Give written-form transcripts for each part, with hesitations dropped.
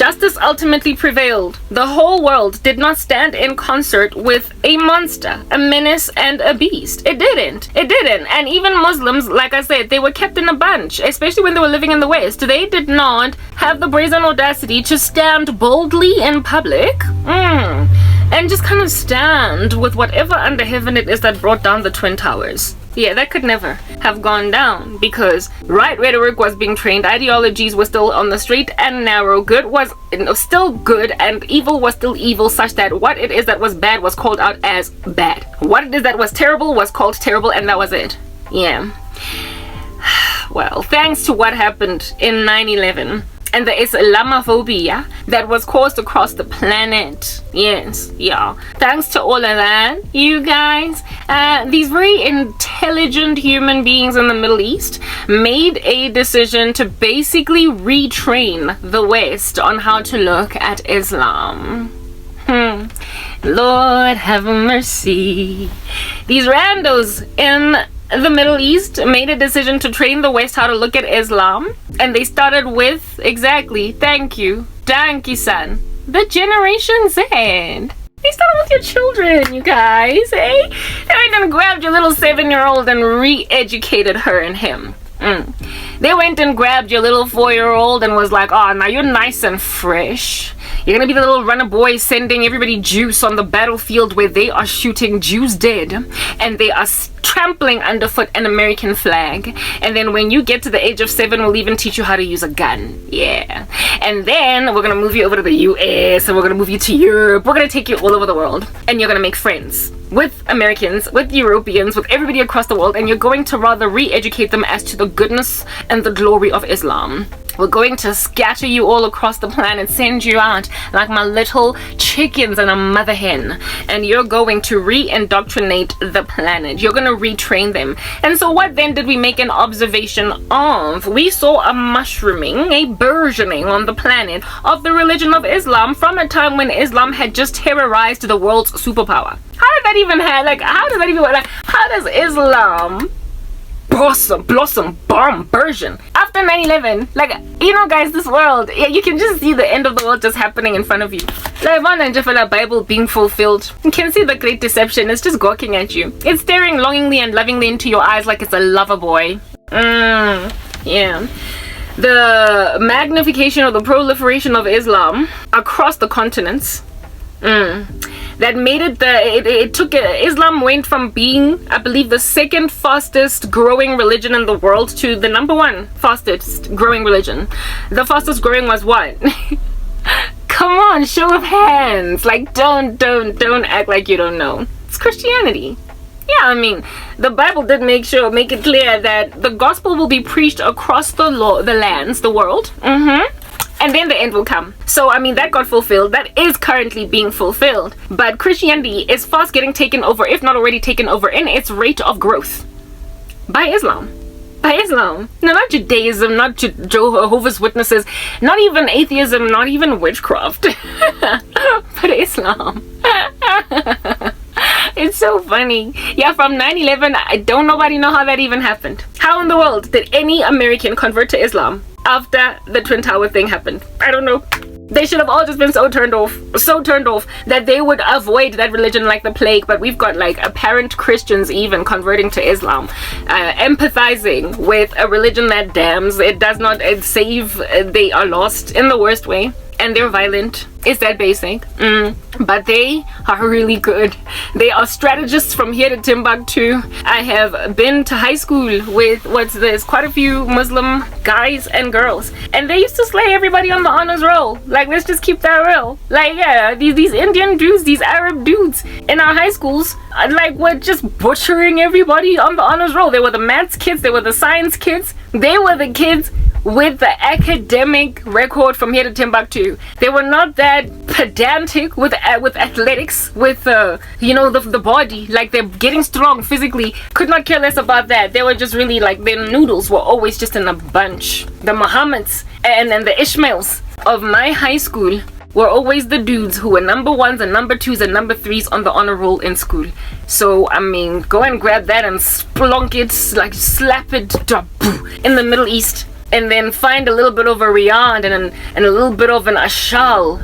Justice ultimately prevailed. The whole world did not stand in concert with a monster, a menace, and a beast. It didn't. And even Muslims, like I said, they were kept in a bunch, especially when they were living in the West. They did not have the brazen audacity to stand boldly in public and just kind of stand with whatever under heaven it is that brought down the Twin Towers. Yeah, that could never have gone down because right rhetoric was being trained, ideologies were still on the straight and narrow, good was still good and evil was still evil, such that what it is that was bad was called out as bad. What it is that was terrible was called terrible, and that was it. Yeah. Well, thanks to what happened in 9/11 and the Islamophobia that was caused across the planet. Yes, yeah. Thanks to all of that, you guys, these very intelligent human beings in the Middle East made a decision to basically retrain the West on how to look at Islam. Lord have mercy. These randos in the Middle East made a decision to train the West how to look at Islam, and they started with, exactly, thank you son, the Generation Z. They started with your children, you guys, eh? They went and grabbed your little 7-year-old and re-educated her and him. They went and grabbed your little 4-year-old and was like, oh, now you're nice and fresh. You're gonna be the little runner boy sending everybody juice on the battlefield where they are shooting Jews dead and they are trampling underfoot an American flag. And then when you get to the age of 7, we'll even teach you how to use a gun. Yeah. And then we're gonna move you over to the US, and we're gonna move you to Europe. We're gonna take you all over the world, and you're gonna make friends with Americans, with Europeans, with everybody across the world, and you're going to rather re-educate them as to the goodness and the glory of Islam. We're going to scatter you all across the planet, send you out like my little chickens and a mother hen, and you're going to re-indoctrinate the planet. You're going to retrain them. And so what then did we make an observation of? We saw a mushrooming, a burgeoning on the planet of the religion of Islam from a time when Islam had just terrorized the world's superpower. How did that even happen? Like, how does that even work? Like, how does Islam blossom, bomb, version after 9/11? Like, you know, guys, this world, yeah, you can just see the end of the world just happening in front of you. Like, one and the Bible being fulfilled. You can see the great deception. It's just gawking at you. It's staring longingly and lovingly into your eyes like it's a lover boy. Yeah. The magnification or the proliferation of Islam across the continents. That made it Islam went from being, I believe, the second fastest growing religion in the world to the number one fastest growing religion. The fastest growing was what? Come on, show of hands. Like, don't act like you don't know. It's Christianity. Yeah, I mean, the Bible did make it clear that the gospel will be preached across the lands, the world. And then the end will come. So, I mean, that got fulfilled. That is currently being fulfilled. But Christianity is fast getting taken over, if not already taken over, in its rate of growth by Islam. By Islam. No, not Judaism, not Jehovah's Witnesses, not even atheism, not even witchcraft. But Islam. It's so funny. Yeah, from 9/11, I don't nobody know how that even happened. How in the world did any American convert to Islam after the Twin Tower thing happened? I don't know. They should have all just been so turned off that they would avoid that religion like the plague. But we've got like apparent Christians even converting to Islam, empathizing with a religion that damns. It does not save. They are lost in the worst way. And they're violent. It's that basic. But they are really good. They are strategists from here to Timbuktu. I have been to high school with quite a few Muslim guys and girls, and they used to slay everybody on the honors roll. Like, let's just keep that real. Like, yeah, these Indian dudes, these Arab dudes in our high schools, like, were just butchering everybody on the honors roll. They were the maths kids. They were the science kids. They were the kids with the academic record from here to Timbuktu. They were not that pedantic with athletics, with the body. Like, they're getting strong physically. Could not care less about that. They were just really like, their noodles were always just in a bunch. The Muhammads and the Ishmaels of my high school were always the dudes who were number 1s and number 2s and number 3s on the honor roll in school. So, I mean, go and grab that and splunk it, like slap it in the Middle East. and then find a little bit of a Riyadh and a little bit of an Ashal.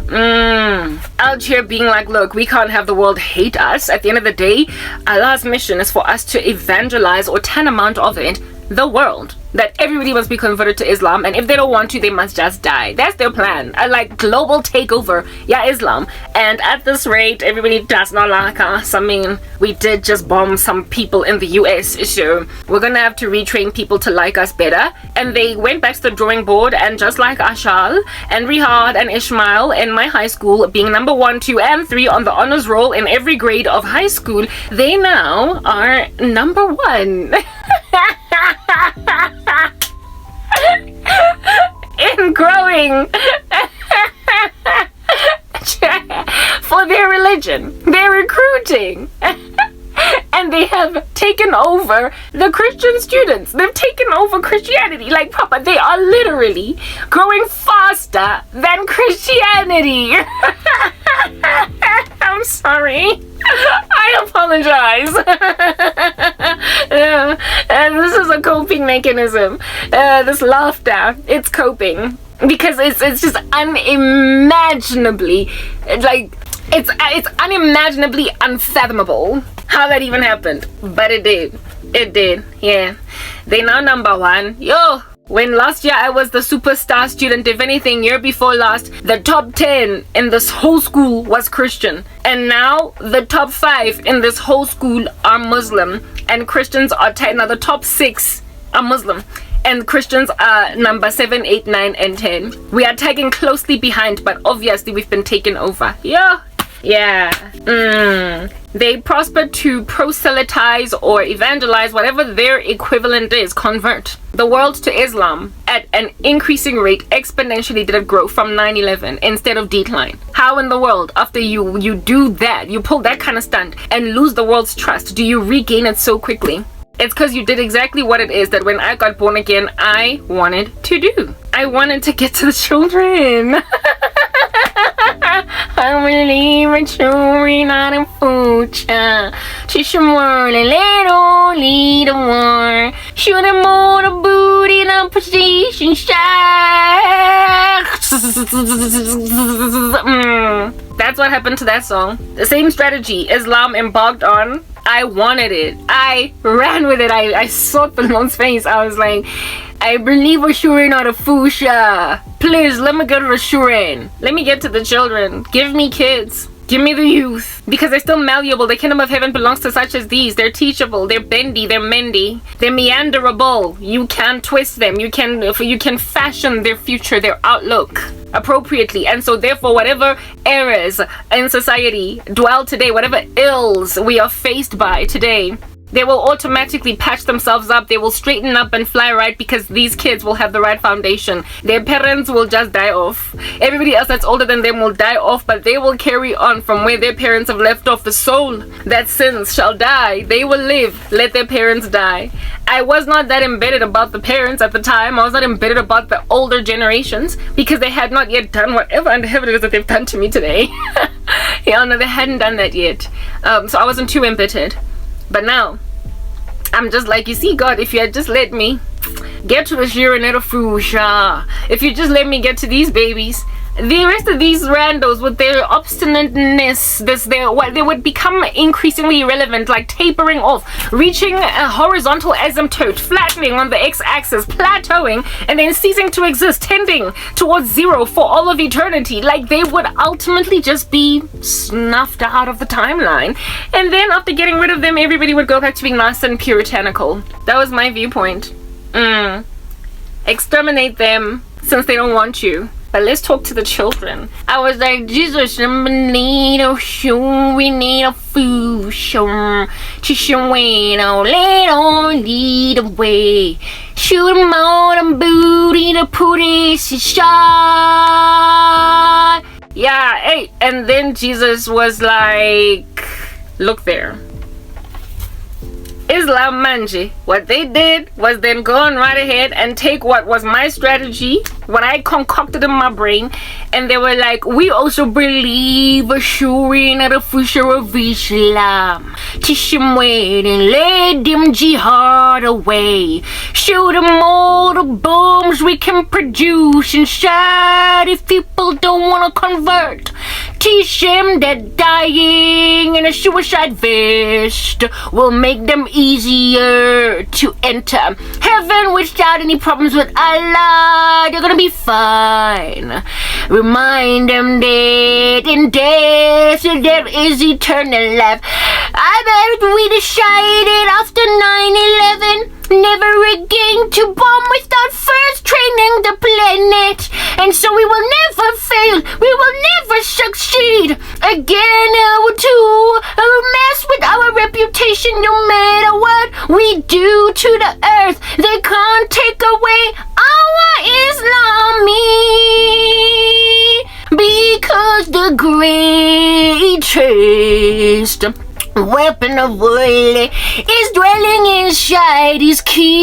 Out here being like, look, we can't have the world hate us. At the end of the day, Allah's mission is for us to evangelize, or tantamount of it, the world. That everybody must be converted to Islam, and if they don't want to, they must just die. That's their plan. Like global takeover, yeah, Islam. And at this rate, everybody does not like us. I mean, we did just bomb some people in the US, so we're gonna have to retrain people to like us better. And they went back to the drawing board, and just like Ashal and Rihad and Ishmael in my high school being number 1, 2, and 3 on the honors roll in every grade of high school, they now are number 1. In growing for their religion. They're recruiting. And they have taken over the Christian students. They've taken over Christianity. Like, Papa, they are literally growing faster than Christianity. I'm sorry. I apologize. And this is a coping mechanism. This laughter, it's coping. Because it's just unimaginably, like, it's unimaginably unfathomable how that even happened. But it did, yeah. They now number 1. Yo, when last year I was the superstar student, if anything, year before last, the top 10 in this whole school was Christian. And now the top 5 in this whole school are Muslim. And Christians are now the top 6 are Muslim. And Christians are number 7, 8, 9, and 10. We are tagging closely behind, but obviously we've been taken over. Yeah. They prosper to proselytize or evangelize, whatever their equivalent is, convert the world to Islam at an increasing rate. Exponentially did it grow from 9/11 instead of decline. How in the world, after you do that, you pull that kind of stunt and lose the world's trust, do you regain it so quickly? It's because you did exactly what it is that when I got born again, I wanted to do. I wanted to get to the children. I believe in children, not in future. Teach them word and let all lead the war. Shoot them all the booty in a position shot. That's what happened to that song. The same strategy Islam embarked on. I wanted it. I ran with it. I saw the Lord's face. I was like, I believe we're sure not a fusha. Please, let me go to the shurin. Let me get to the children. Give me kids. Give me the youth. Because they're still malleable. The kingdom of heaven belongs to such as these. They're teachable. They're bendy. They're mendy. They're meanderable. You can twist them. You can fashion their future, their outlook appropriately. And so therefore, whatever errors in society dwell today, whatever ills we are faced by today, they will automatically patch themselves up. They will straighten up and fly right because these kids will have the right foundation. Their parents will just die off. Everybody else that's older than them will die off, but they will carry on from where their parents have left off. The soul that sins shall die. They will live. Let their parents die. I was not that embedded about the parents at the time. I was not embedded about the older generations because they had not yet done whatever under heaven it is that they've done to me today. Yeah, no, they hadn't done that yet. So I wasn't too embittered. But now, I'm just like, you see, God, if you had just let me get to the Shiraneta Fusha, if you just let me get to these babies, the rest of these randos with their obstinateness, they would become increasingly irrelevant, like tapering off, reaching a horizontal asymptote, flattening on the x-axis, plateauing, and then ceasing to exist, tending towards zero for all of eternity. Like they would ultimately just be snuffed out of the timeline. And then after getting rid of them, everybody would go back to being nice and puritanical. That was my viewpoint. Exterminate them since they don't want you. But let's talk to the children. I was like, Jesus, we need a shoe, we need a food show. Chishueno, let on lead the way. Shoot him on a booty, the pooty shot. Yeah, hey, and then Jesus was like, look there. Islam Manje, what they did was then go on right ahead and take what was my strategy, what I concocted in my brain, and they were like, we also believe assuring the future of Islam. Teach them wait and let them jihad away. Show them all the bombs we can produce inside if people don't want to convert. Teach them that dying in a suicide vest will make them easier to enter heaven without any problems with Allah. They're gonna be fine. Remind them that in death there is eternal life. I bet we decided after 9/11 never again to bomb without first training the planet, and so we will never fail, we will never succeed again. To mess with our reputation, no matter what we do to the earth, they can't take away our Islami, because the greatest weapon of war is dwelling inside his keys.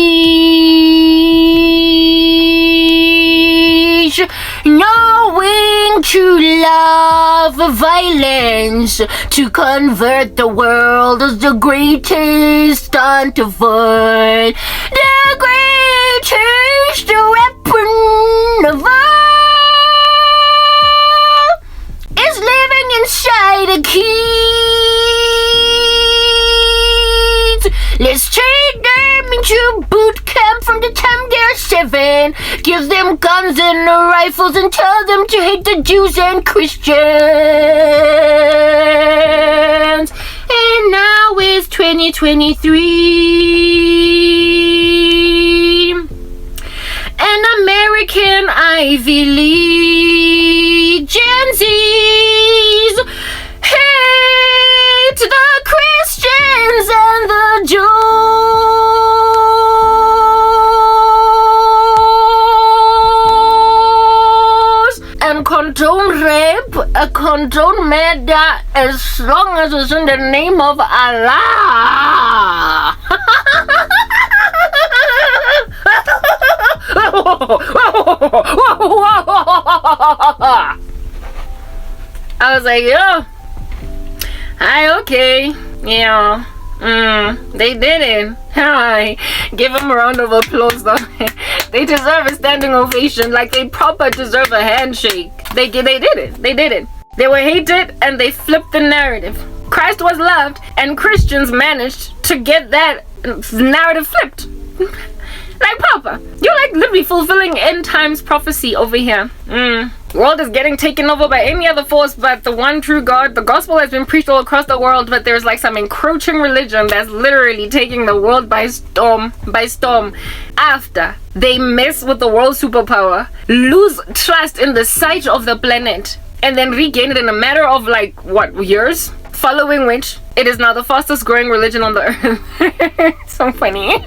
Knowing to love violence to convert the world is the greatest art of all. The greatest weapon of all is living inside a keys. Let's take them into boot camp from the time they're 7. Give them guns and rifles and tell them to hate the Jews and Christians. And now it's 2023. An American Ivy League Gen Z's hate the Christians and the Jews. And condone rape, condone murder as long as it's in the name of Allah. I was like, yo, hi, okay, yeah, they did it. Hi, give them a round of applause though. They deserve a standing ovation, like they proper deserve a handshake. They did it. They were hated and they flipped the narrative. Christ was loved and Christians managed to get that narrative flipped. Like Papa, you're like literally fulfilling end times prophecy over here. World is getting taken over by any other force but the one true God. The gospel has been preached all across the world, but there's like some encroaching religion that's literally taking the world by storm. After they mess with the world superpower, lose trust in the sight of the planet, and then regain it in a matter of like what, years? Following which, it is now the fastest growing religion on the earth. So funny.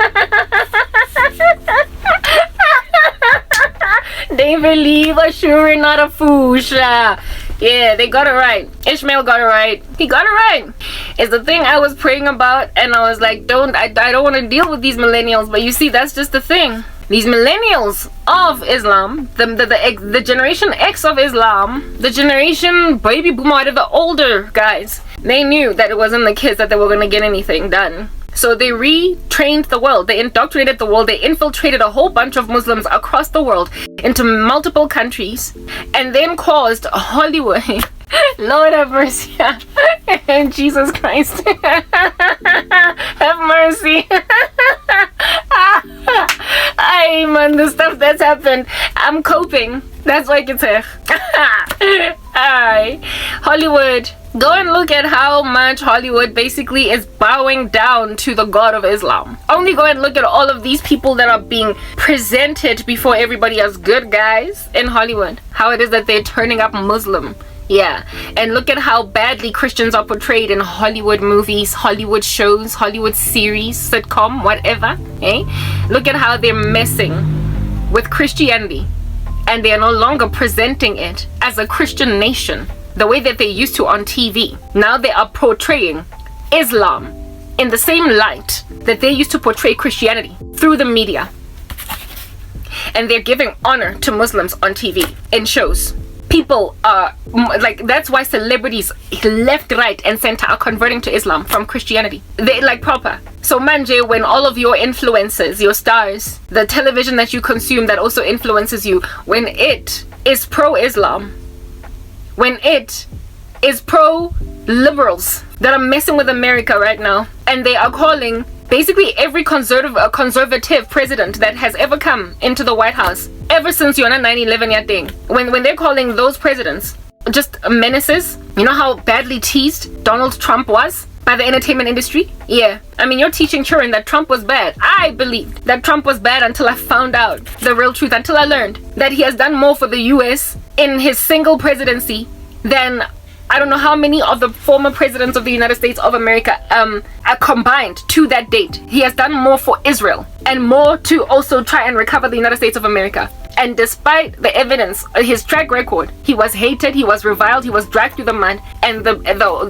They believe sure not a fusha. Yeah, they got it right. Ishmael got it right. He got it right. It's the thing I was praying about, and I was like, I don't want to deal with these millennials. But you see, that's just the thing. These millennials of Islam, the generation X of Islam, the generation baby boomer, the older guys, they knew that it wasn't the kids that they were going to get anything done. So they retrained the world, they indoctrinated the world, they infiltrated a whole bunch of Muslims across the world into multiple countries, and then caused Hollywood. Lord have mercy. Jesus Christ. Have mercy. Ay, man, the stuff that's happened. I'm coping. That's why I can say. Aye. Hollywood. Go and look at how much Hollywood basically is bowing down to the God of Islam. Only go and look at all of these people that are being presented before everybody as good guys in Hollywood. How it is that they're turning up Muslim. Yeah, and look at how badly Christians are portrayed in Hollywood movies, Hollywood shows, Hollywood series, sitcom, whatever. Look at how they're messing with Christianity, and they are no longer presenting it as a Christian nation the way that they used to on TV. Now they are portraying Islam in the same light that they used to portray Christianity through the media. And they're giving honor to Muslims on TV in shows. People are like, that's why celebrities left, right, and center are converting to Islam from Christianity. They like proper. So manje, when all of your influencers, your stars, the television that you consume that also influences you, when it is pro-Islam, when it is pro-liberals that are messing with America right now, and they are calling basically every conservative president that has ever come into the White House ever since Yona 9/11 thing, when they're calling those presidents just menaces. You know how badly teased Donald Trump was by the entertainment industry? Yeah, I mean, you're teaching children that Trump was bad. I believed that Trump was bad until I found out the real truth, until I learned that he has done more for the US in his single presidency than I don't know how many of the former presidents of the United States of America are combined to that date. He has done more for Israel and more to also try and recover the United States of America. And despite the evidence, his track record, he was hated, he was reviled, he was dragged through the mud, and the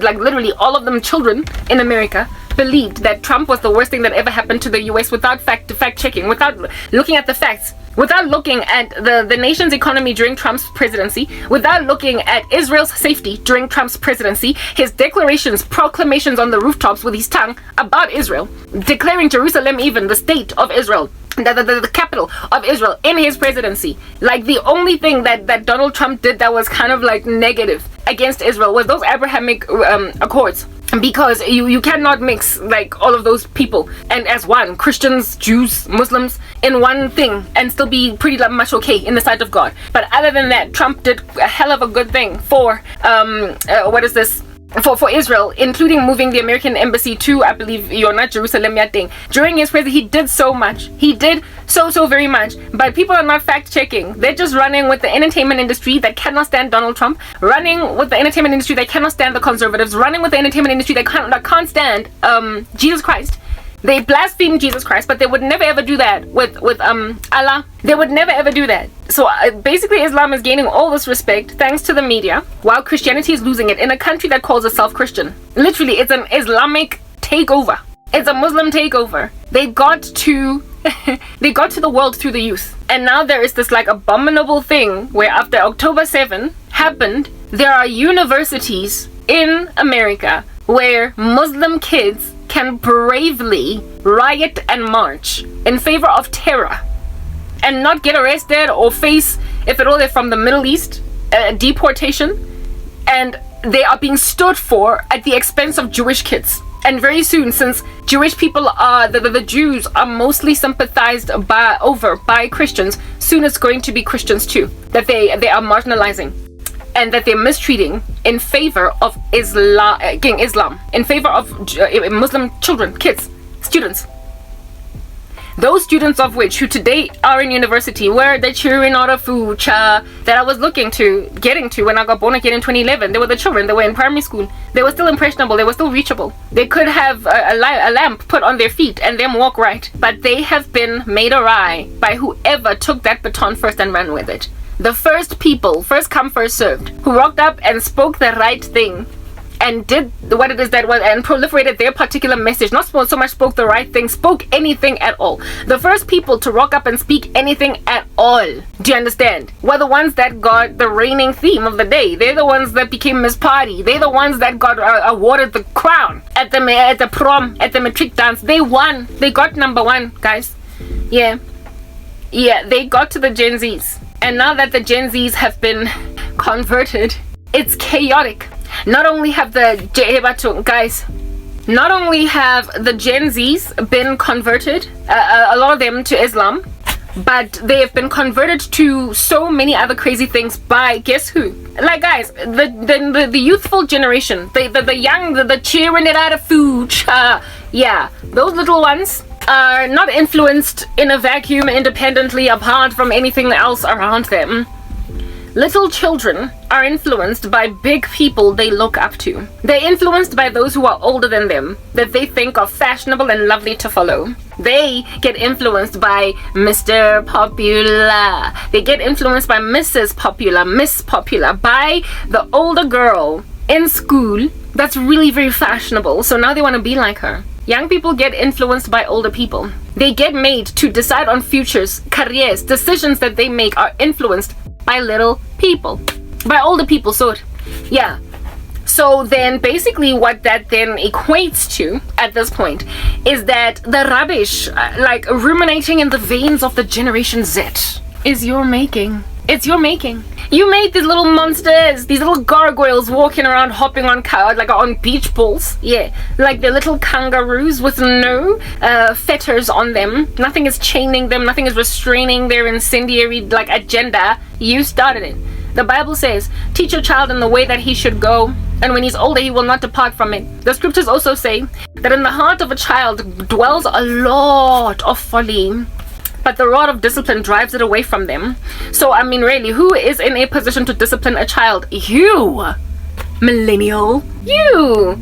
like literally all of them children in America believed that Trump was the worst thing that ever happened to the US without fact checking, without looking at the facts, without looking at the nation's economy during Trump's presidency, without looking at Israel's safety during Trump's presidency, his declarations, proclamations on the rooftops with his tongue about Israel, declaring Jerusalem even the state of Israel, the capital of Israel in his presidency. Like, the only thing that Donald Trump did that was kind of like negative against Israel was those Abrahamic Accords. Because you cannot mix like all of those people and as one, Christians, Jews, Muslims, in one thing and still be pretty much okay in the sight of God. But other than that, Trump did a hell of a good thing for for Israel, including moving the American embassy to, I believe, Jerusalem thing. During his presidency, he did so much. He did so very much. But people are not fact checking. They're just running with the entertainment industry that cannot stand Donald Trump, running with the entertainment industry that cannot stand the conservatives, running with the entertainment industry that can't stand Jesus Christ. They blaspheme Jesus Christ, but they would never ever do that with Allah. They would never ever do that. So basically, Islam is gaining all this respect thanks to the media, while Christianity is losing it in a country that calls itself Christian. Literally, it's an Islamic takeover. It's a Muslim takeover. They got to the world through the youth. And now there is this like abominable thing where after October 7 happened, there are universities in America where Muslim kids can bravely riot and march in favor of terror and not get arrested or face, if at all they're from the Middle East, deportation. And they are being stood for at the expense of Jewish kids. And very soon, since Jewish people are, the Jews are mostly sympathized by Christians, soon it's going to be Christians too, that they are marginalizing and that they're mistreating in favor of Islam, in favor of Muslim children, kids, students. Those students of which who today are in university, where the children out of food that I was getting to when I got born again in 2011. They were the children, they were in primary school. They were still impressionable, they were still reachable. They could have a lamp put on their feet and them walk right. But they have been made awry by whoever took that baton first and ran with it. The first people, first come, first served, who rocked up and spoke the right thing and did what it is that was, and proliferated their particular message. Not so much spoke the right thing, spoke anything at all. The first people to rock up and speak anything at all, do you understand, were the ones that got the reigning theme of the day. They're the ones that became Miss Party. They're the ones that got awarded the crown at the prom, at the matric dance. They won. They got number one, guys. Yeah, they got to the Gen Zs. And now that the Gen Zs have been converted, it's chaotic. Not only have the Gen Zs been converted, a lot of them to Islam, but they have been converted to so many other crazy things by guess who? Like, guys, the youthful generation, the young, the cheering it out of food, yeah, those little ones are not influenced in a vacuum independently apart from anything else around them. Little children are influenced by big people they look up to. They're influenced by those who are older than them, that they think are fashionable and lovely to follow. They get influenced by Mr. Popular. They get influenced by Mrs. Popular, Miss Popular, by the older girl in school that's really very fashionable. So now they want to be like her. Young people get influenced by older people. They get made to decide on futures, careers, decisions that they make are influenced by little people. By older people, so yeah. So then basically what that then equates to at this point is that the rubbish, like ruminating in the veins of the Generation Z, is your making. It's your making. You made these little monsters, these little gargoyles walking around hopping on like on beach balls. Yeah, like the little kangaroos with no fetters on them. Nothing is chaining them, nothing is restraining their incendiary like agenda. You started it. The Bible says, teach your child in the way that he should go, and when he's older he will not depart from it. The scriptures also say that in the heart of a child dwells a lot of folly, but the rod of discipline drives it away from them. So I mean, really, who is in a position to discipline a child? You, millennial. You,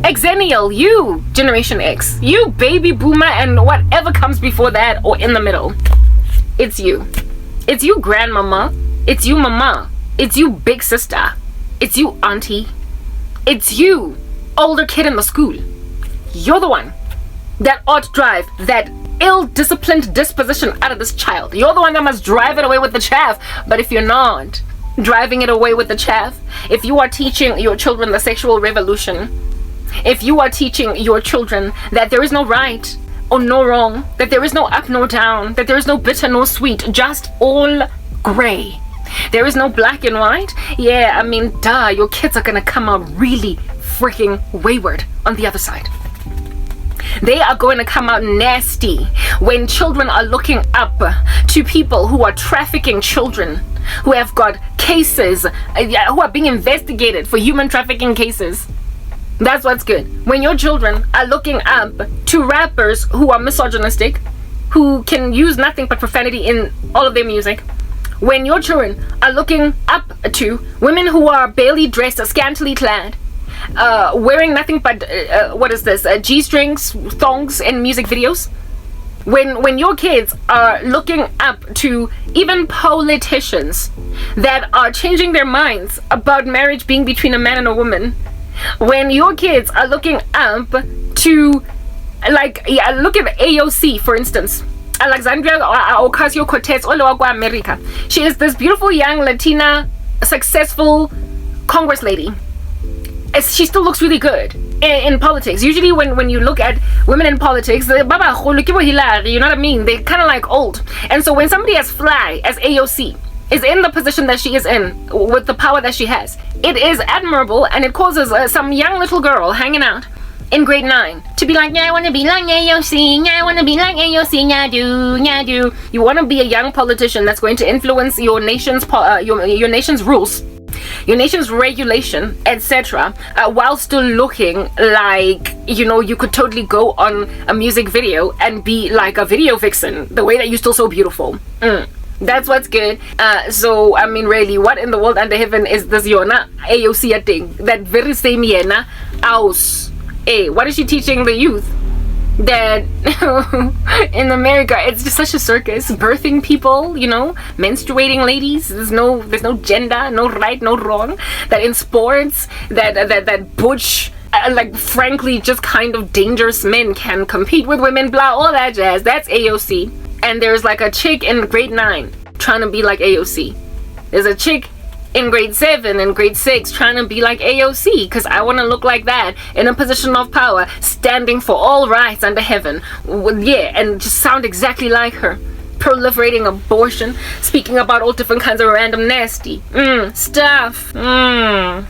Xennial. You, Generation X. You, baby boomer, and whatever comes before that or in the middle. It's you. It's you, grandmama. It's you, mama. It's you, big sister. It's you, auntie. It's you, older kid in the school. You're the one that ought to drive that ill-disciplined disposition out of this child. You're the one that must drive it away with the chaff. But if you're not driving it away with the chaff, if you are teaching your children the sexual revolution, if you are teaching your children that there is no right or no wrong, that there is no up nor down, that there is no bitter nor sweet, just all gray, there is no black and white, yeah, I mean, duh, your kids are gonna come out really freaking wayward on the other side. They are going to come out nasty when children are looking up to people who are trafficking children, who have got cases, who are being investigated for human trafficking cases. That's what's good. When your children are looking up to rappers who are misogynistic, who can use nothing but profanity in all of their music. When your children are looking up to women who are barely dressed, scantily clad, wearing nothing but G-strings, thongs, and music videos. When your kids are looking up to even politicians that are changing their minds about marriage being between a man and a woman. When your kids are looking up to, look at AOC, for instance. Alexandria Ocasio-Cortez, America. She is this beautiful young Latina, successful Congress lady. She still looks really good in politics. Usually when you look at women in politics, you know what I mean? They're kind of like old. And so when somebody as fly as AOC is in the position that she is in, with the power that she has, it is admirable, and it causes some young little girl hanging out in grade 9 to be like, yeah, I want to be like AOC, yeah, I want to be like AOC, yeah, do. You want to be a young politician that's going to influence your nation's your nation's rules, your nation's regulation, etc., while still looking like, you know, you could totally go on a music video and be like a video vixen, the way that you're still so beautiful. That's what's good. So I mean, really, what in the world under heaven is this Yona AOC thing? That very same Yena aus. Hey, what is she teaching the youth? That in America it's just such a circus, birthing people, you know, menstruating ladies. There's no gender, no right, no wrong. That in sports, that butch, like frankly just kind of dangerous men can compete with women, blah, all that jazz. That's AOC. And there's like a chick in grade 9 trying to be like AOC. There's a chick in grade 7 and grade 6 trying to be like AOC, because I want to look like that in a position of power, standing for all rights under heaven. Yeah, and just sound exactly like her. Proliferating abortion, speaking about all different kinds of random nasty stuff. That's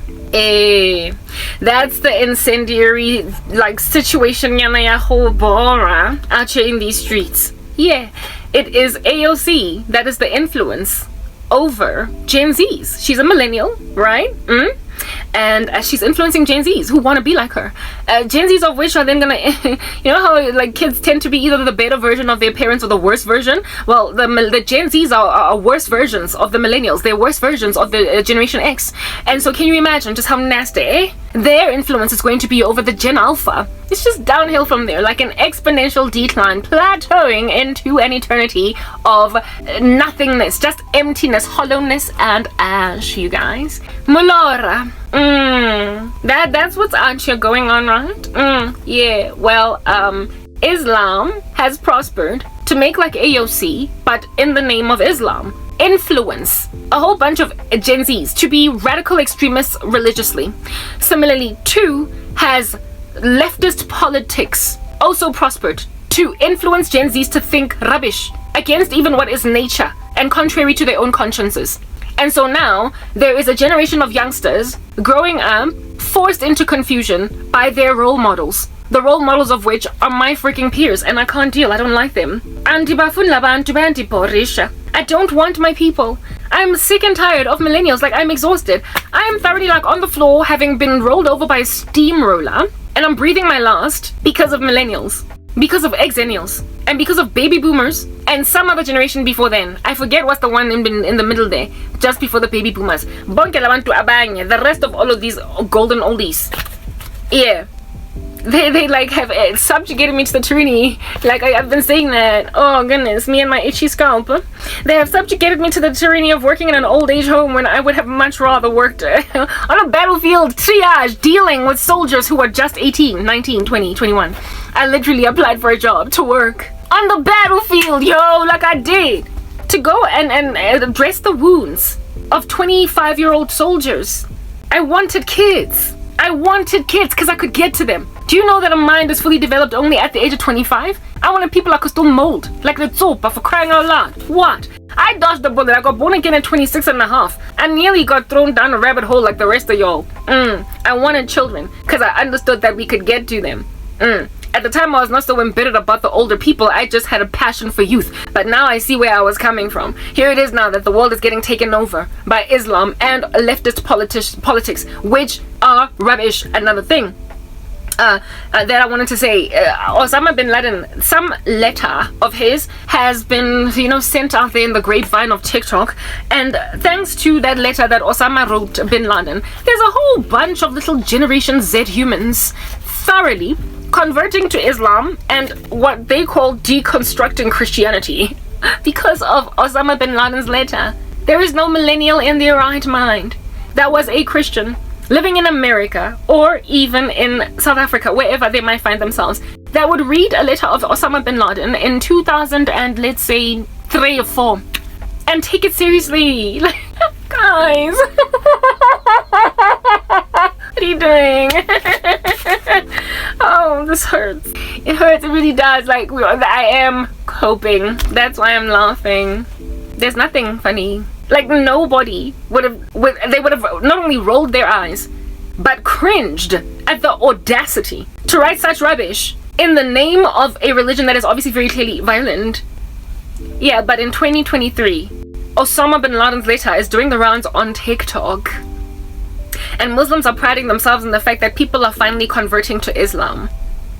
the incendiary like situation out here in these streets. Yeah, it is AOC that is the influence over Gen Zs. She's a millennial, right? And she's influencing Gen Zs who want to be like her. Gen Zs of which are then gonna, you know how like kids tend to be either the better version of their parents or the worst version? Well, the Gen Zs are worse versions of the millennials. They're worse versions of the Generation X. And so can you imagine just how nasty their influence is going to be over the Gen Alpha It's just downhill from there, like an exponential decline, plateauing into an eternity of nothingness, just emptiness, hollowness, and ash, you guys. Mulora. That's what's out here going on, right? Yeah, well, Islam has prospered to make like AOC, but in the name of Islam. Influence a whole bunch of Gen Zs to be radical extremists religiously. Similarly, too, has leftist politics also prospered to influence Gen Zs to think rubbish against even what is nature and contrary to their own consciences. And so now there is a generation of youngsters growing up forced into confusion by their role models. The role models of which are my freaking peers, and I can't deal. I don't like them. I don't want my people. I'm sick and tired of millennials. Like, I'm exhausted. I am thoroughly like on the floor, having been rolled over by a steamroller, and I'm breathing my last because of millennials, because of exennials, and because of baby boomers and some other generation before then. I forget what's the one in the middle there, just before the baby boomers. Bonke labantu abanye, the rest of all of these golden oldies. Yeah. They like have subjugated me to the tyranny. Like I've been saying that. Oh goodness, me and my itchy scalp. They have subjugated me to the tyranny of working in an old age home when I would have much rather worked on a battlefield triage, dealing with soldiers who are just 18, 19, 20, 21. I literally applied for a job to work on the battlefield, yo, like I did, to go and address the wounds of 25-year-old soldiers. I wanted kids because I could get to them. Do you know that a mind is fully developed only at the age of 25? I wanted people I could still mold, like the Tsopa, for crying out loud. What? I dodged the bullet. I got born again at 26 and a half. I nearly got thrown down a rabbit hole like the rest of y'all. I wanted children because I understood that we could get to them. At the time, I was not so embittered about the older people. I just had a passion for youth. But now I see where I was coming from. Here it is now that the world is getting taken over by Islam and leftist politics, which are rubbish. Another thing that I wanted to say, Osama bin Laden, some letter of his has been, sent out there in the grapevine of TikTok. And thanks to that letter that Osama wrote bin Laden, there's a whole bunch of little Generation Z humans thoroughly converting to Islam and what they call deconstructing Christianity because of Osama bin Laden's letter. There is no millennial in their right mind that was a Christian living in America or even in South Africa, wherever they might find themselves, that would read a letter of Osama bin Laden in 2000 and let's say 3 or 4 and take it seriously. Like, guys, what are you doing? Oh, this hurts. It hurts. It really does. Like, I am coping. That's why I'm laughing. There's nothing funny. Like, nobody would have. They would have not only rolled their eyes, but cringed at the audacity to write such rubbish in the name of a religion that is obviously very clearly violent. Yeah, but in 2023, Osama bin Laden's letter is doing the rounds on TikTok. And Muslims are priding themselves in the fact that people are finally converting to Islam.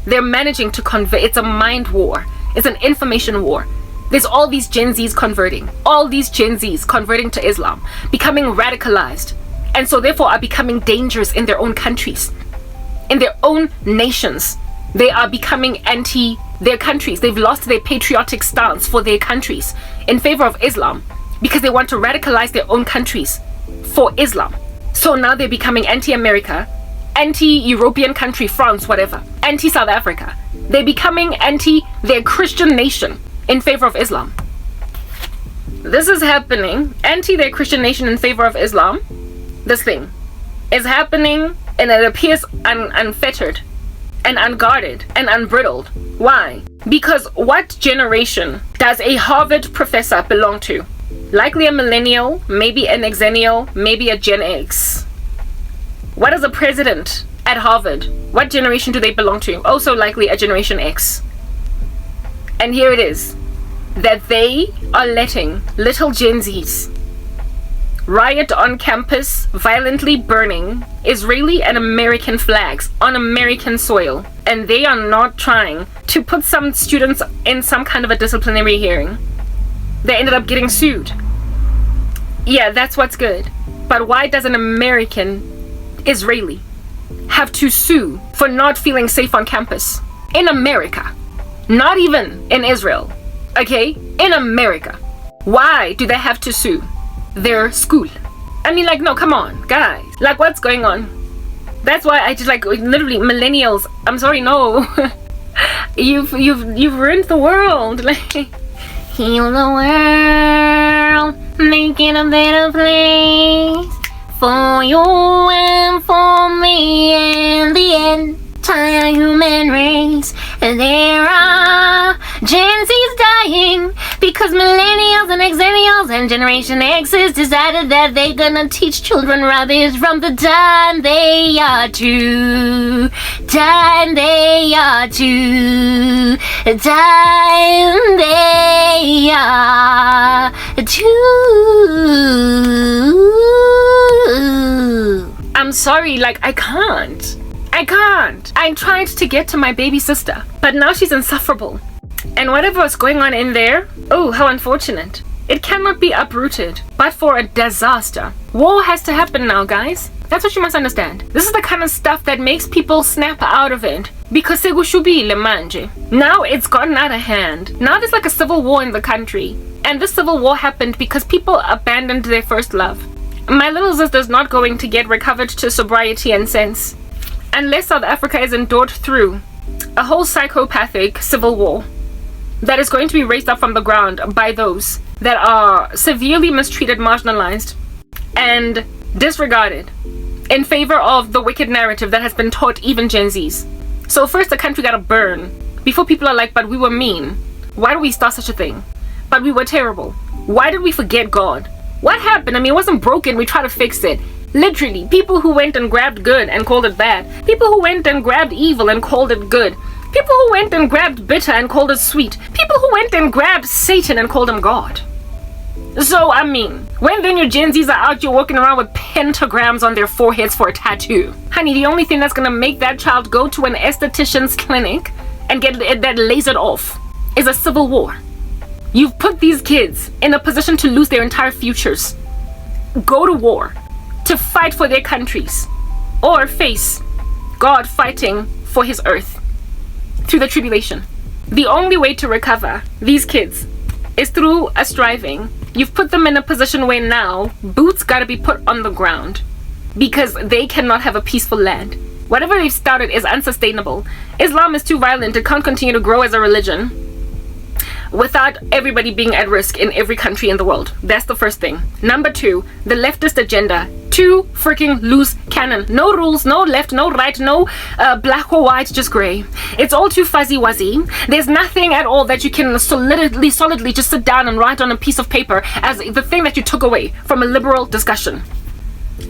They're managing to convert. It's a mind war. It's an information war. There's all these Gen Zs converting. All these Gen Zs converting to Islam. Becoming radicalized. And so therefore are becoming dangerous in their own countries. In their own nations. They are becoming anti their countries. They've lost their patriotic stance for their countries in favor of Islam. Because they want to radicalize their own countries for Islam. So now they're becoming anti-America, anti-European country, France, whatever, anti-South Africa. They're becoming anti their Christian nation in favor of Islam. This is happening, anti their Christian nation in favor of Islam. This thing is happening and it appears unfettered and unguarded and unbridled. Why? Because what generation does a Harvard professor belong to? Likely a millennial, maybe an exennial, maybe a Gen X. What is a president at Harvard? What generation do they belong to? Also likely a Generation X. And here it is, that they are letting little Gen Zs riot on campus, violently burning Israeli and American flags on American soil. And they are not trying to put some students in some kind of a disciplinary hearing. They ended up getting sued. Yeah, that's what's good. But why does an American Israeli have to sue for not feeling safe on campus? In America. Not even in Israel. Okay? In America. Why do they have to sue their school? I mean, like, no, come on, guys. Like, what's going on? That's why I just, like, literally, millennials. I'm sorry, no. You've ruined the world. Like, heal the world, make it a better place for you and for me in the entire human race. There are Gen Z's dying because millennials and Xennials and Generation X's decided that they're gonna teach children rubbish from the time they are two. Time they are two. Time they are two. I'm sorry, like, I can't. I tried to get to my baby sister, but now she's insufferable. And whatever is going on in there, oh, how unfortunate. It cannot be uprooted, but for a disaster. War has to happen now, guys. That's what you must understand. This is the kind of stuff that makes people snap out of it. Because sekushubile manje. Now it's gotten out of hand. Now there's like a civil war in the country. And this civil war happened because people abandoned their first love. My little sister's not going to get recovered to sobriety and sense unless South Africa is endured through a whole psychopathic civil war that is going to be raised up from the ground by those that are severely mistreated, marginalized, and disregarded in favor of the wicked narrative that has been taught even Gen Zs. So first the country gotta burn before people are like, but we were mean. Why did we start such a thing? But we were terrible. Why did we forget God? What happened? I mean, it wasn't broken. We tried to fix it. Literally, people who went and grabbed good and called it bad. People who went and grabbed evil and called it good. People who went and grabbed bitter and called it sweet. People who went and grabbed Satan and called him God. So, I mean, when then your Gen Zs are out here walking around with pentagrams on their foreheads for a tattoo. Honey, the only thing that's gonna make that child go to an esthetician's clinic and get that lasered off is a civil war. You've put these kids in a position to lose their entire futures. Go to war to fight for their countries, or face God fighting for his earth through the tribulation. The only way to recover these kids is through a striving. You've put them in a position where now boots gotta be put on the ground because they cannot have a peaceful land. Whatever they've started is unsustainable. Islam is too violent. It can't continue to grow as a religion without everybody being at risk in every country in the world. That's the first thing. Number two, the leftist agenda. Too freaking loose cannon. No rules, no left, no right, no black or white, just gray. It's all too fuzzy-wuzzy. There's nothing at all that you can solidly just sit down and write on a piece of paper as the thing that you took away from a liberal discussion.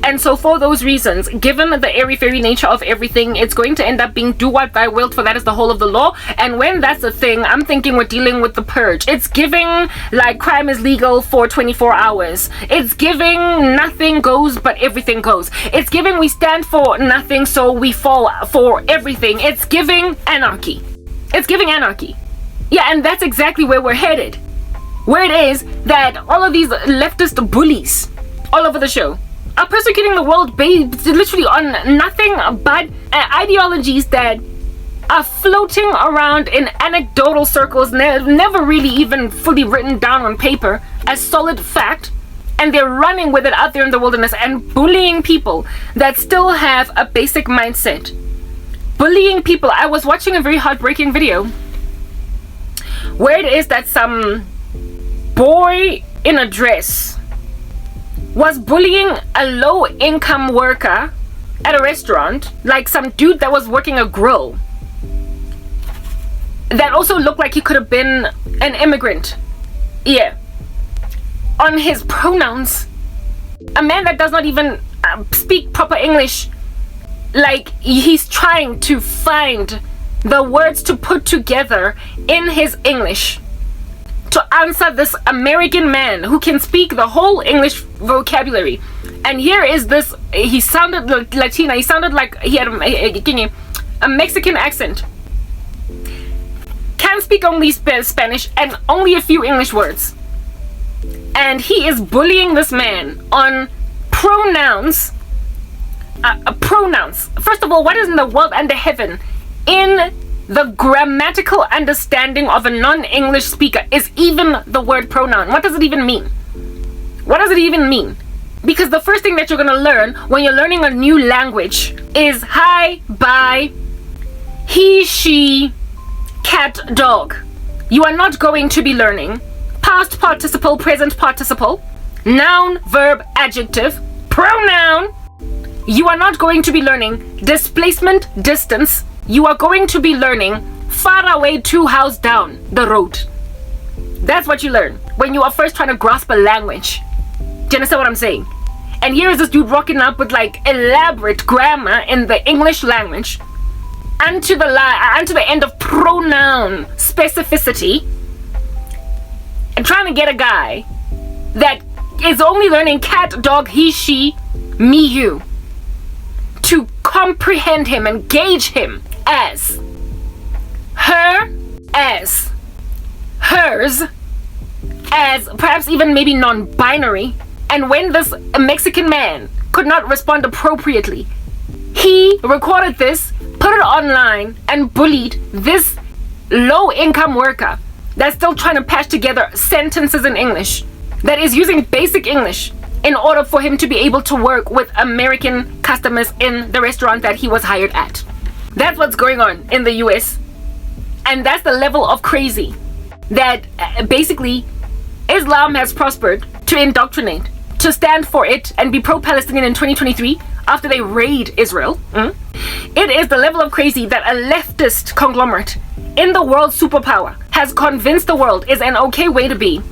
And so for those reasons, given the airy-fairy nature of everything, it's going to end up being do what thou wilt, for that is the whole of the law. And when that's the thing, I'm thinking we're dealing with the purge. It's giving like crime is legal for 24 hours. It's giving nothing goes but everything goes. It's giving we stand for nothing so we fall for everything. It's giving anarchy. It's giving anarchy. Yeah, and that's exactly where we're headed. Where it is that all of these leftist bullies all over the show are persecuting the world based literally on nothing but ideologies that are floating around in anecdotal circles, never really even fully written down on paper as solid fact, and they're running with it out there in the wilderness and bullying people that still have a basic mindset. Bullying people. I was watching a very heartbreaking video where it is that some boy in a dress was bullying a low-income worker at a restaurant, like some dude that was working a grill that also looked like he could have been an immigrant. Yeah. On his pronouns. A man that does not even speak proper English. Like, he's trying to find the words to put together in his English to answer this American man who can speak the whole English vocabulary. And here is this, he sounded like Latina, he sounded like he had a Mexican accent. Can speak only Spanish and only a few English words. And he is bullying this man on pronouns pronouns. First of all, what is in the world under heaven, in the grammatical understanding of a non-English speaker, is even the word pronoun? What does it even mean? What does it even mean? Because the first thing that you're going to learn when you're learning a new language is hi, bye, he, she, cat, dog. You are not going to be learning past participle, present participle, noun, verb, adjective, pronoun. You are not going to be learning displacement, distance. You are going to be learning far away, 2 house down the road. That's what you learn when you are first trying to grasp a language. Do you understand what I'm saying? And here is this dude rocking up with like elaborate grammar in the English language, and to the end of pronoun specificity, and trying to get a guy that is only learning cat, dog, he, she, me, you, to comprehend him and gauge him as her, as hers, as perhaps even maybe non-binary. And when this Mexican man could not respond appropriately, he recorded this, put it online, and bullied this low-income worker that's still trying to patch together sentences in English, that is using basic English in order for him to be able to work with American customers in the restaurant that he was hired at. That's what's going on in the US. And that's the level of crazy that basically Islam has prospered to indoctrinate, to stand for it and be pro-Palestinian in 2023 after they raid Israel. It is the level of crazy that a leftist conglomerate in the world superpower has convinced the world is an okay way to be,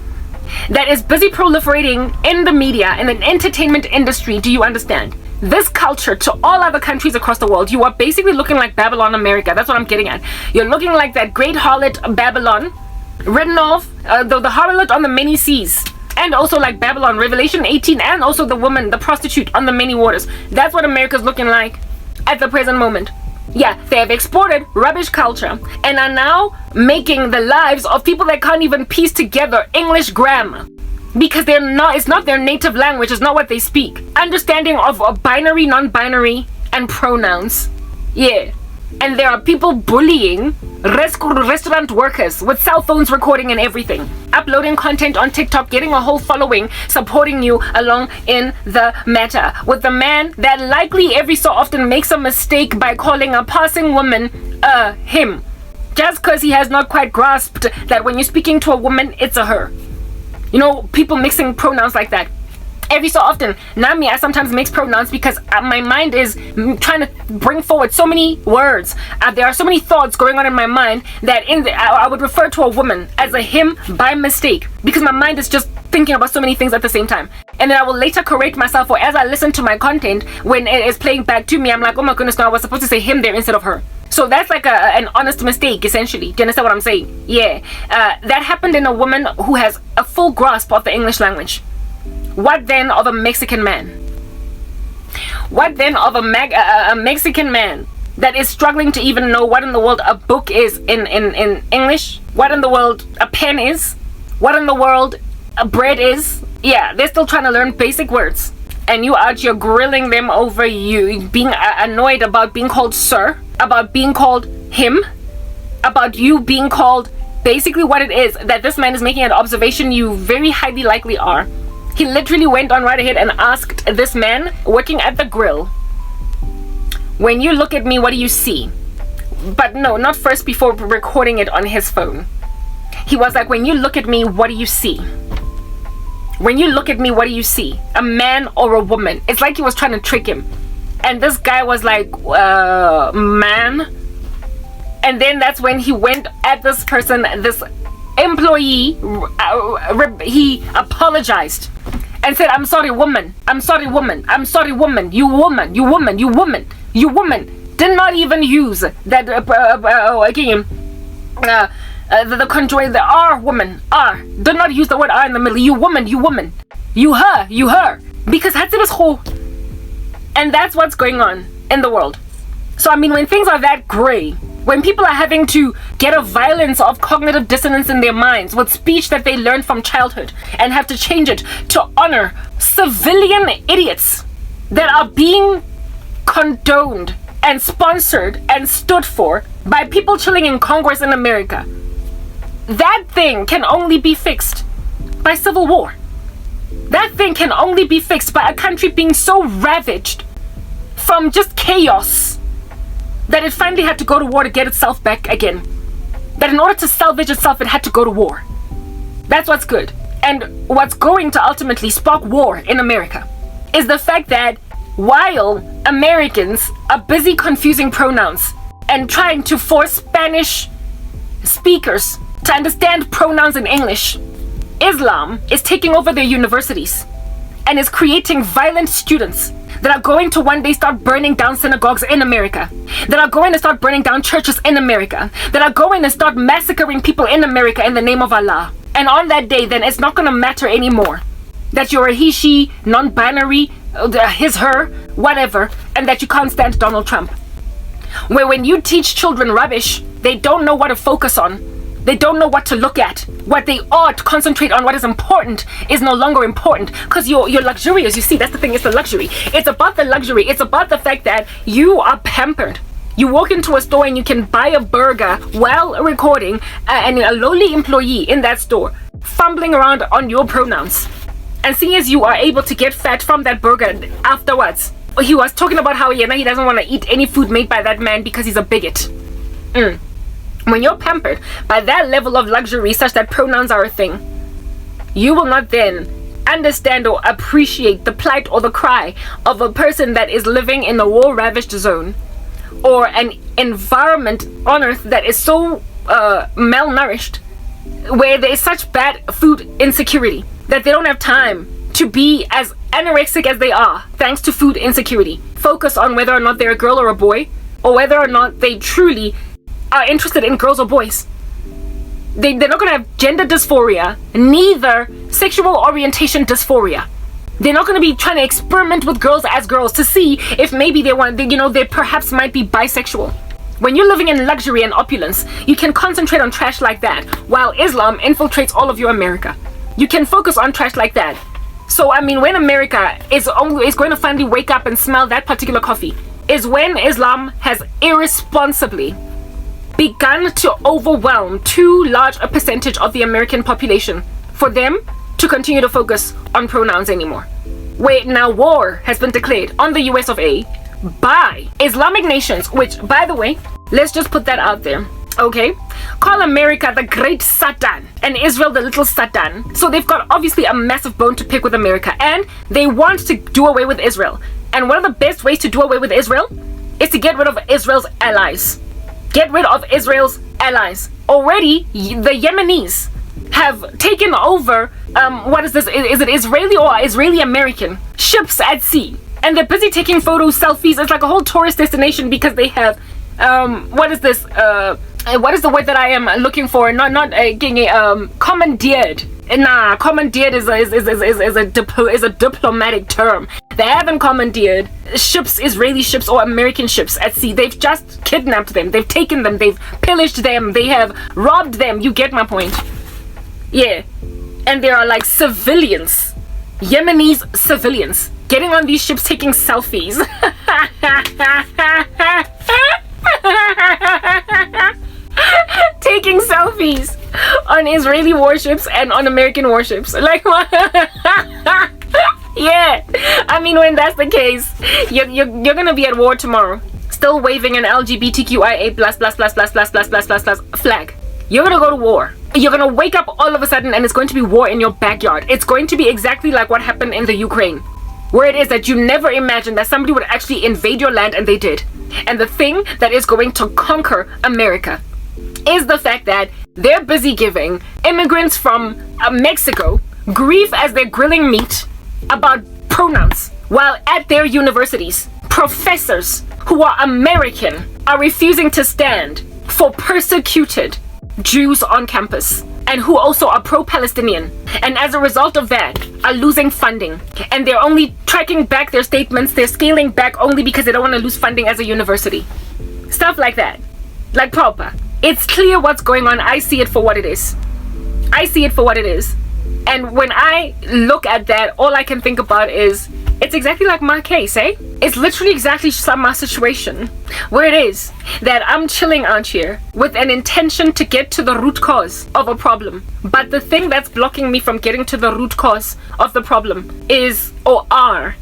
that is busy proliferating in the media and in the entertainment industry. Do you understand? This culture to all other countries across the world, you are basically looking like Babylon America. That's what I'm getting at. You're looking like that great harlot Babylon, written off, the harlot on the many seas. And also like Babylon, Revelation 18, and also the woman, the prostitute on the many waters. That's what America's looking like at the present moment. Yeah, they have exported rubbish culture and are now making the lives of people that can't even piece together English grammar, because it's not their native language, it's not what they speak. Understanding of binary, non-binary, and pronouns. Yeah. And there are people bullying restaurant workers with cell phones recording and everything, uploading content on TikTok, getting a whole following supporting you along in the matter, with the man that likely every so often makes a mistake by calling a passing woman him, just because he has not quite grasped that when you're speaking to a woman, it's a her. You know, people mixing pronouns like that. Every so often, I sometimes mix pronouns because my mind is trying to bring forward so many words. There are so many thoughts going on in my mind that I would refer to a woman as a him by mistake, because my mind is just thinking about so many things at the same time. And then I will later correct myself, or as I listen to my content, when it is playing back to me, I'm like, oh my goodness, no, I was supposed to say him there instead of her. So that's like an honest mistake, essentially. Do you understand what I'm saying? Yeah. That happened in a woman who has a full grasp of the English language. What then of a Mexican man? What then of a Mexican man that is struggling to even know what in the world a book is in English? What in the world a pen is? What in the world a bread is? Yeah, they're still trying to learn basic words. And you out here grilling them over you, being annoyed about being called sir, about being called him, about you being called basically what it is that this man is making an observation you very highly likely are. He literally went on right ahead and asked this man working at the grill, when you look at me, what do you see? But no, not first before recording it on his phone. He was like, when you look at me, what do you see? When you look at me, what do you see? A man or a woman? It's like he was trying to trick him. And this guy was like, man. And then that's when he went at this person, this employee, he apologized and said, I'm sorry, woman. I'm sorry, woman. I'm sorry, woman. You woman. You woman. You woman. You woman. Did not even use that the conjoined, the R woman. R. Did not use the word R in the middle. You woman. You woman. You her. You her. Because was whole. And that's what's going on in the world. So I mean, when things are that gray, when people are having to get a violence of cognitive dissonance in their minds with speech that they learned from childhood and have to change it to honor civilian idiots that are being condoned and sponsored and stood for by people chilling in Congress in America, that thing can only be fixed by civil war. That thing can only be fixed by a country being so ravaged from just chaos that it finally had to go to war to get itself back again. That in order to salvage itself, it had to go to war. That's what's good. And what's going to ultimately spark war in America is the fact that while Americans are busy confusing pronouns and trying to force Spanish speakers to understand pronouns in English, Islam is taking over their universities and is creating violent students that are going to one day start burning down synagogues in America, that are going to start burning down churches in America, that are going to start massacring people in America in the name of Allah. And on that day, then it's not going to matter anymore that you're a he, she, non-binary, his, her, whatever, and that you can't stand Donald Trump. Where when you teach children rubbish, they don't know what to focus on. They don't know what to look at. What they ought to concentrate on, what is important, is no longer important. Because you're luxurious. You see, that's the thing. It's the luxury. It's about the luxury. It's about the fact that you are pampered. You walk into a store and you can buy a burger while recording, and a lowly employee in that store fumbling around on your pronouns. And seeing as you are able to get fat from that burger afterwards, he was talking about how he doesn't want to eat any food made by that man because he's a bigot. When you're pampered by that level of luxury such that pronouns are a thing, you will not then understand or appreciate the plight or the cry of a person that is living in a war-ravaged zone or an environment on earth that is so malnourished, where there is such bad food insecurity that they don't have time to be as anorexic as they are thanks to food insecurity. Focus on whether or not they're a girl or a boy, or whether or not they truly are interested in girls or boys. They're not going to have gender dysphoria, neither sexual orientation dysphoria. They're not going to be trying to experiment with girls as girls to see if maybe they perhaps might be bisexual. When you're living in luxury and opulence, you can concentrate on trash like that, while Islam infiltrates all of your America. You can focus on trash like that. So, I mean, when America is going to finally wake up and smell that particular coffee, is when Islam has irresponsibly begun to overwhelm too large a percentage of the American population for them to continue to focus on pronouns anymore. Where now war has been declared on the US of A by Islamic nations, which, by the way, let's just put that out there, okay? Call America the great Satan and Israel the little Satan. So they've got obviously a massive bone to pick with America, and they want to do away with Israel. And one of the best ways to do away with Israel is to get rid of Israel's allies. Get rid of Israel's allies. Already, the Yemenis have taken over, what is this? Is it Israeli or Israeli-American ships at sea? And they're busy taking photos, selfies. It's like a whole tourist destination because they have, what is this? What is the word that I am looking for? Commandeered. Nah, commandeered is a diplomatic term. They haven't commandeered ships, Israeli ships or American ships at sea. They've just kidnapped them. They've taken them. They've pillaged them. They have robbed them. You get my point? Yeah. And there are like civilians, Yemenis civilians, getting on these ships taking selfies. Taking selfies on Israeli warships and on American warships. Like what? Yeah, I mean, when that's the case, you're gonna be at war tomorrow, still waving an LGBTQIA plus flag. You're gonna go to war. You're gonna wake up all of a sudden and it's going to be war in your backyard. It's going to be exactly like what happened in the Ukraine, where it is that you never imagined that somebody would actually invade your land, and they did. And the thing that is going to conquer America is the fact that they're busy giving immigrants from Mexico grief as they're grilling meat about pronouns, while at their universities, professors who are American are refusing to stand for persecuted Jews on campus, and who also are pro-Palestinian, and as a result of that are losing funding, and they're only tracking back their statements. They're scaling back only because they don't want to lose funding as a university. Stuff like that. Like proper. It's clear what's going on. I see it for what it is. I see it for what it is. And when I look at that, all I can think about is It's exactly like my case, eh? It's literally exactly my situation, where it is that I'm chilling out here with an intention to get to the root cause of a problem. But the thing that's blocking me from getting to the root cause of the problem is, or are,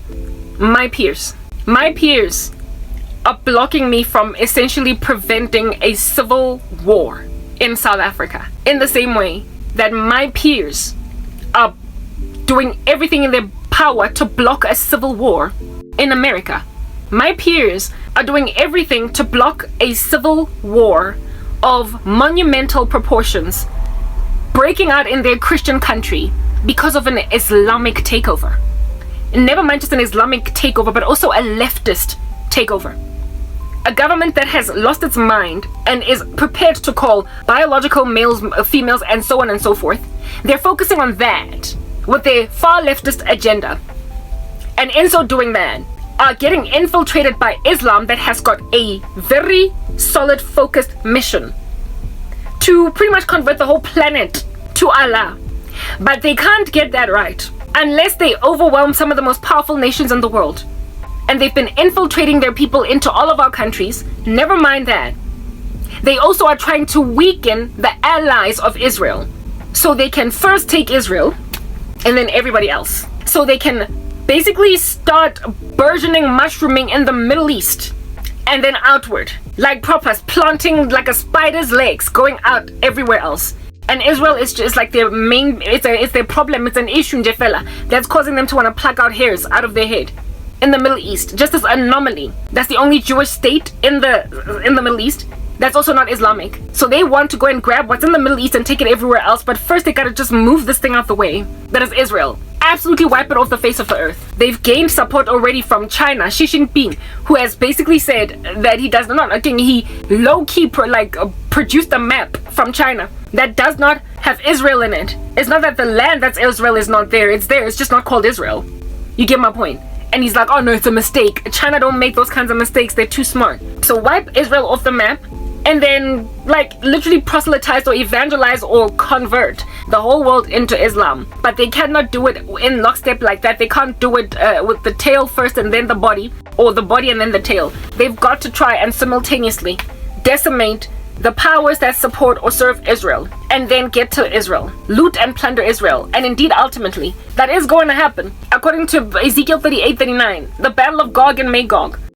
my peers. My peers are blocking me from essentially preventing a civil war in South Africa. In the same way that my peers are doing everything in their power to block a civil war in America. My peers are doing everything to block a civil war of monumental proportions breaking out in their Christian country because of an Islamic takeover. Never mind just an Islamic takeover, but also a leftist takeover. A government that has lost its mind and is prepared to call biological males, females, and so on and so forth. They're focusing on that with their far leftist agenda. And in so doing that, are getting infiltrated by Islam that has got a very solid focused mission to pretty much convert the whole planet to Allah. But they can't get that right unless they overwhelm some of the most powerful nations in the world. And they've been infiltrating their people into all of our countries. Never mind that. They also are trying to weaken the allies of Israel. So they can first take Israel and then everybody else. So they can basically start burgeoning, mushrooming in the Middle East and then outward. Like proper, planting like a spider's legs, going out everywhere else. And Israel is just like their main, it's their problem, it's an issue, Jefela, that's causing them to want to pluck out hairs out of their head. In the Middle East, just this anomaly. That's the only Jewish state in the Middle East that's also not Islamic. So they want to go and grab what's in the Middle East and take it everywhere else, but first they gotta just move this thing out the way. That is Israel. Absolutely wipe it off the face of the earth. They've gained support already from China. Xi Jinping, who has basically said that he does not, again, he low-key produced a map from China that does not have Israel in it. It's not that the land that's Israel is not there. It's there. It's just not called Israel. You get my point? And he's like, oh no, it's a mistake. China don't make those kinds of mistakes. They're too smart. So wipe Israel off the map and then like literally proselytize or evangelize or convert the whole world into Islam. But they cannot do it in lockstep like that. They can't do it with the tail first and then the body, or the body and then the tail. They've got to try and simultaneously decimate the powers that support or serve Israel, and then get to Israel, loot and plunder Israel. And indeed, ultimately, that is going to happen. According to Ezekiel 38:39, the battle of Gog and Magog,